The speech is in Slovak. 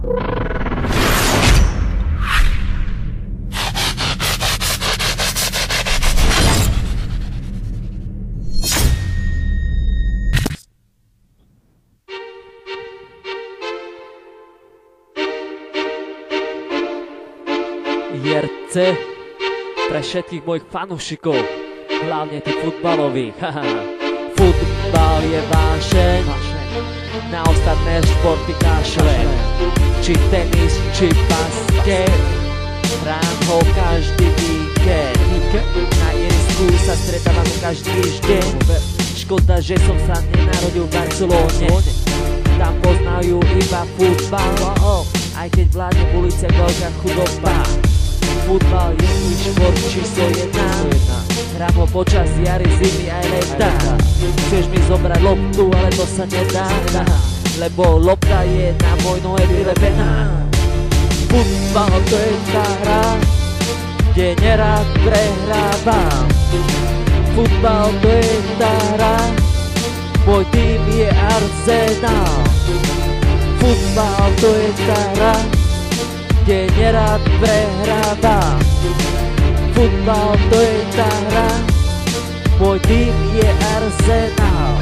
JRC pre všetkých mojich fanúšikov, hlavne tých futbalových. Futbal je vášeň, na ostatné športy kašle. Či tenis, či basket, hrám ho každý víkend. Na ihrisku sa stretávam každý deň. Škoda, že som sa nenarodil v Barcelone, tam poznajú iba futbal. Aj keď vládne v uliciach veľká chudoba, futbal je môj šport číslo 1. Hrám ho počas jary, zimy aj leta. Chceš mi zobrať loptu, ale to sa nedá, lebo lopta je na môj nohe prilepená. Futbal to je tá hra, kde nerád prehrávam. Futbal to je tá hra, môj tým je Arsenal. Futbal to je tá hra, kde nerád prehrávam. Futbal to je tá hra, môj tým je Arsenal.